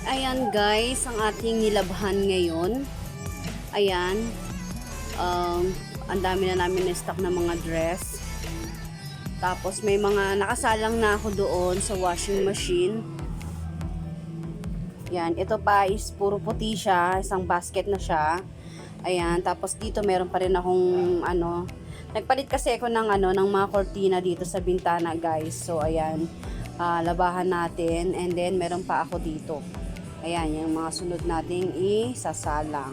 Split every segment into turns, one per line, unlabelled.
Ayan guys, ang ating nilabhan ngayon. Ayan. Ang dami na namin na-stock na mga dress. Tapos may mga nakasalang na ako doon sa washing machine. Ayan, ito pa is puro puti siya. Isang basket na siya. Ayan, tapos dito meron pa rin akong nagpalit kasi ako ng mga cortina dito sa bintana guys. So ayan, labahan natin and then meron pa ako dito. Ayan, yung mga sunod nating isasalang.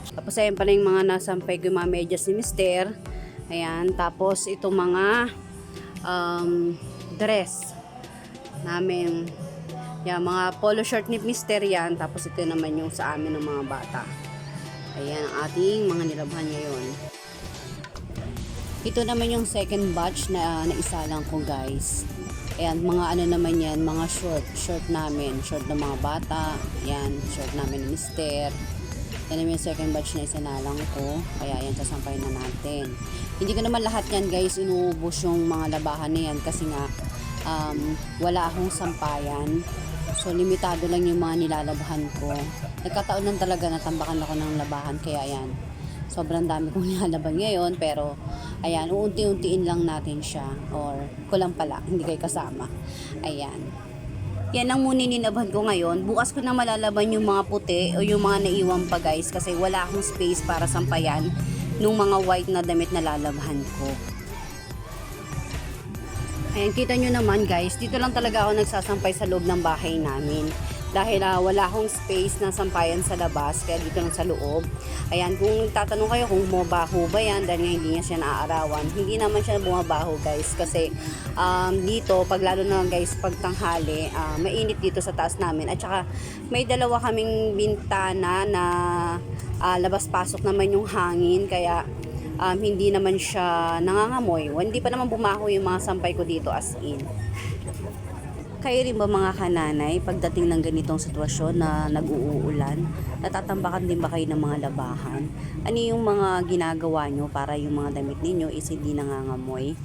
Tapos ayan pala yung mga nasampay ko, yung mga medyas ni Mister. Ayan, tapos itong mga dress namin. Yan, mga polo shirt ni Mister yan. Tapos ito naman yung sa amin ng mga bata. Ayan, ang ating mga nilabhan ngayon. Ito naman yung second batch na naisalang ko guys. Ayan, mga naman yan, mga short namin, short ng mga bata, yan, short namin ni Mister. Yan naman yung second batch na isinalang ko, kaya yan, sasampayin na natin. Hindi ko naman lahat yan guys, inuubos yung mga labahan na yan, kasi nga, wala akong sampayan. So, limitado lang yung mga nilalabhan ko. Nagkataon lang talaga natambakan ako ng labahan, kaya yan. Sobrang dami kong nilalaban ngayon, pero ayan, uunti-untiin lang natin siya, or kulang pala, hindi kayo kasama. Ayan. Yan ang muna nilabhan ko ngayon. Bukas ko na malalaban yung mga puti o yung mga naiwan pa guys, kasi wala akong space para sampayan nung mga white na damit na lalabhan ko. Ayan, kita nyo naman guys, dito lang talaga ako nagsasampay sa loob ng bahay namin. Dahil wala akong space na sampayan sa labas, kaya dito lang sa loob. Ayan, kung tatanong kayo kung bumabaho ba yan, dahil nga hindi niya siya naaarawan. Hindi naman siya bumabaho guys, kasi dito, pag lalo na guys, pag tanghali, mainit dito sa taas namin. At saka, may dalawa kaming bintana na labas-pasok naman yung hangin, kaya hindi naman siya nangangamoy. Hindi pa naman bumaho yung mga sampay ko dito as in. Kayo rin ba mga kananay, pagdating ng ganitong sitwasyon na nag-uulan, natatambakan din ba kayo ng mga labahan? Ano yung mga ginagawa nyo para yung mga damit ninyo is hindi nangangamoy?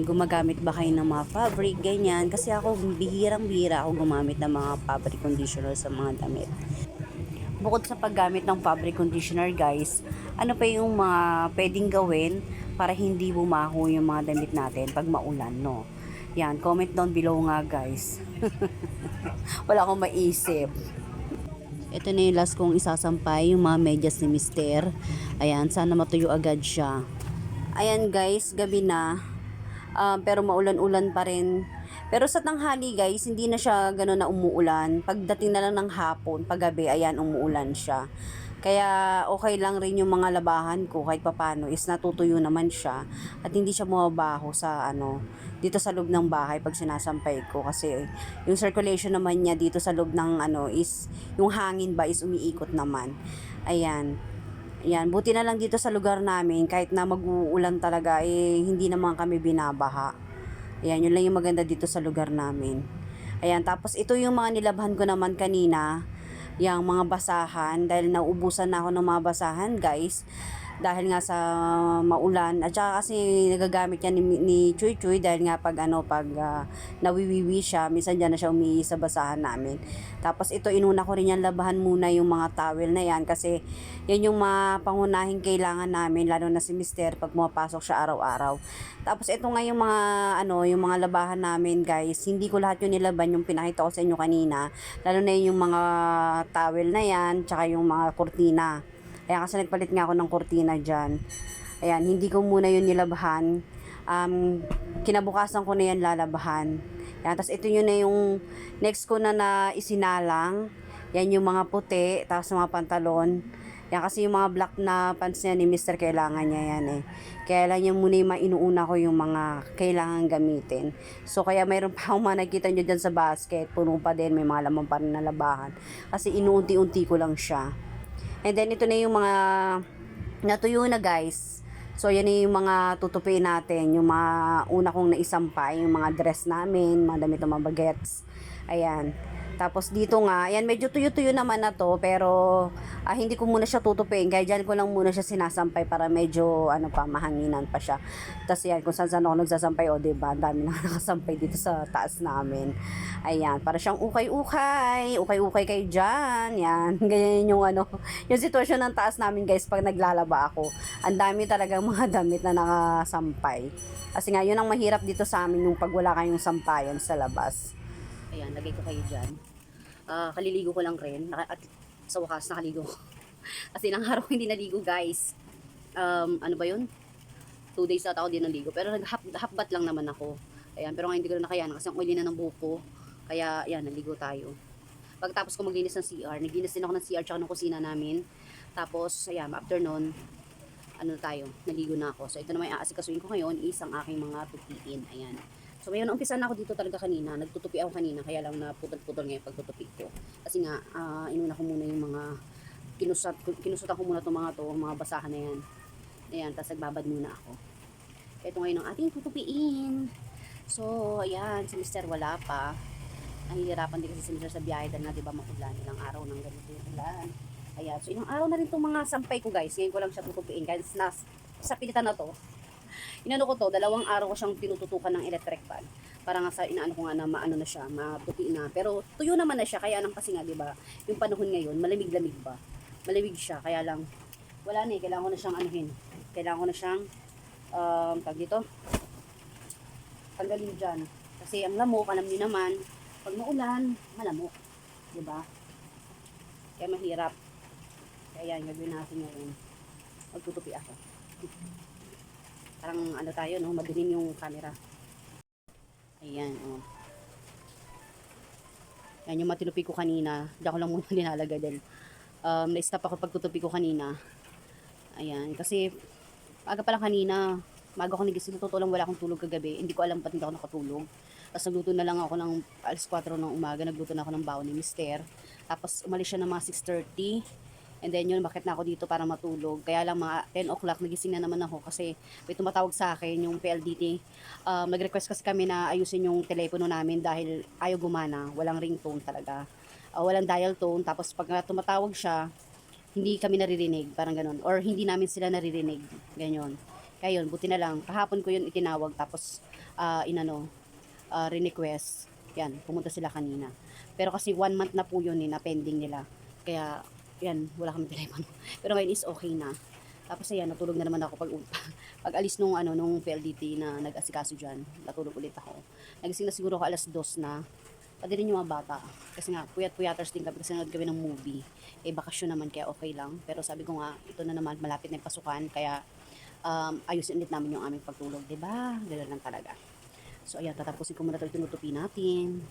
Gumagamit ba kayo ng mga fabric, ganyan? Kasi ako, bihirang-bihira ako gumamit ng mga fabric conditioner sa mga damit. Bukod sa paggamit ng fabric conditioner guys, ano pa yung mga pwedeng gawin para hindi bumaho yung mga damit natin pag maulan, no? Yan, comment down below nga guys. Wala akong maisip. Ito na yung last kong isasampay, yung mga medyas ni Mister. Ayan, sana matuyo agad siya. Ayan guys, gabi na. Pero maulan-ulan pa rin. Pero sa tanghali guys, hindi na siya gano'n na umuulan. Pagdating na lang ng hapon, paggabi, ayan, umuulan siya. Kaya okay lang rin yung mga labahan ko kahit papano is natutuyo naman siya at hindi siya bumabaho sa dito sa loob ng bahay pag sinasampay ko, kasi yung circulation naman niya dito sa loob ng is yung hangin ba is umiikot naman. Ayan. Ayan, buti na lang dito sa lugar namin kahit na mag-uulan talaga hindi naman kami binabaha. Ayan, yun lang yung maganda dito sa lugar namin. Ayan, tapos ito yung mga nilabhan ko naman kanina, yung mga basahan, dahil nauubusan na ako ng mga basahan guys, dahil nga sa maulan, at saka kasi nagagamit yan ni Chuy Chuy, dahil nga pag nawiwiwi siya, minsan dyan na siya umiihi sa basahan namin. Tapos ito, inuna ko rin yan, labahan muna yung mga towel na yan, kasi yan yung mga pangunahing kailangan namin, lalo na si Mister pag pumapasok siya araw-araw. Tapos ito nga yung mga yung mga labahan namin guys, hindi ko lahat yung nilaban, yung pinakita ko sa inyo kanina, lalo na yung mga towel na yan, tsaka yung mga kurtina. Ayan, kasi nagpalit nga ako ng kurtina dyan. Ayan, hindi ko muna yun nilabhan. Kinabukasan ko na yan lalabahan. Ayan, tapos ito yun na yung next ko na isinalang. Yan yung mga puti, tapos mga pantalon. Yan, kasi yung mga black na pants niya ni Mister, kailangan niya yan Kaya lang yung muna yung inuuna ko yung mga kailangan gamitin. So, kaya mayroon pa akong mga nakikita nyo dyan sa basket. Puno pa din, may mga laman pa rin na labahan. Kasi inuunti-unti ko lang siya. And then, ito na yung mga natuyo na guys. So, yan na yung mga tutupiin natin. Yung mga una kong naisampay, yung mga dress namin, mga damit ng mga bagets. Ayan. Tapos dito nga, ayan medyo tuyo-tuyo naman na to, pero hindi ko muna siya tutupiin. Kaya dyan ko lang muna siya sinasampay para medyo ano pa, mahanginan pa siya. Tapos yan, kung saan ako nagsasampay, o diba, ang dami na nakasampay dito sa taas namin. Ayan, para siyang ukay-ukay. Ukay-ukay kayo dyan. Yan, ganyan yung ano, yung sitwasyon ng taas namin guys pag naglalaba ako. Ang dami talagang mga damit na nakasampay. Kasi nga, yun ang mahirap dito sa amin yung pag wala kayong sampayan sa labas. Ayan, lagay ko kayo dyan. Kaliligo ko lang rin. At sa wakas, nakaligo ko. Kasi ilang araw hindi naligo, guys. Ano ba yun? 2 days ata ako din naligo. Pero nag-half-bath lang naman ako. Ayan, pero ngayon hindi ko na nakayanan kasi ang oily na ng buhok ko. Kaya, ayan, naligo tayo. Pagkatapos ko maglinis ng CR, naglinis din ako ng CR tsaka ng kusina namin. Tapos, ayan, after nun, ano tayo, naligo na ako. So, ito naman yung aasikasuin ko ngayon is ang aking mga tupiin. Ayan. So, ngayon, umpisa na ako dito talaga kanina. Nagtutupi ako kanina, kaya lang na putol-putol ngayon pagtutupi ko. Kasi nga, inuna ko muna yung mga, kinusutan ko muna itong mga basahan na yan. Ayan, tapos nagbabad muna ako. Ito ngayon ang ating tutupiin. So, ayan, si Mr. wala pa. Nahihirapan din kasi si Mr. sa biyahe dahil nga, diba, makulan. Ilang araw ng ganito yung ulan. Ayan, so ilang araw na rin itong mga sampay ko, guys. Ngayon ko lang siya tutupiin. Kahit sa pilitan na to, inano ko to, 2 araw ko siyang tinututukan ng electric fan. Para nga sa inaano ko nga na maano na siya, matupi na. Pero tuyo naman na siya, kaya lang kasi nga, 'di ba? Yung panahon ngayon, malamig-lamig ba? Malamig siya, kaya lang wala na kailangan ko na siyang anuhin. Kailangan ko na siyang tag dito. Tanggalin diyan. Kasi ang lamok, alam niyo naman, pag maulan, malamok, 'di ba? Kaya mahirap. Kaya yan, gagawin natin ngayon. Magtutupi ako. Parang ano tayo, no? Madilim yung camera. Ayan, oh. Yan yung matinupi ko kanina. Diyan ko lang muna nilalagay din. Na-stop ako pagtutupi ko kanina. Ayan, kasi aga pa lang kanina. Maga ako nagising. Totoo lang wala akong tulog kagabi. Hindi ko alam ba't hindi ako nakatulog. Tapos nagluto na lang ako ng alas 4 ng umaga. Nagluto na ako ng baon ni Mister. Tapos umalis siya ng mga 6:30. And then yun, bakit na ako dito para matulog. Kaya lang mga 10 o'clock, nagising na naman ako kasi may tumatawag sa akin yung PLDT. Nag-request kasi kami na ayusin yung telepono namin dahil ayaw gumana. Walang ringtone talaga. Walang dial tone. Tapos pag tumatawag siya, hindi kami naririnig. Parang ganun. Or hindi namin sila naririnig. Ganyan. Kaya yun, buti na lang. Kahapon ko yun itinawag. Tapos, request. Yan, pumunta sila kanina. Pero kasi 1 month na po yun na pending nila. Kaya, yan, wala kami telepono. Pero ngayon is okay na. Tapos ayan, natulog na naman ako pag alis nung PLDT na nag-asikaso diyan. Natulog ulit ako. Nagising na siguro ako alas 2 na. Pati rin yung mga bata. Kasi nga, puyat-puyaters din kami kasi nanood kami ng movie. Bakasyon naman kaya okay lang. Pero sabi ko nga, ito na naman, malapit na yung pasukan. Kaya, ayusin ulit namin yung aming pagtulog. Diba? Ganoon lang talaga. So ayan, tatapusin ko muna ito, tinutupi natin.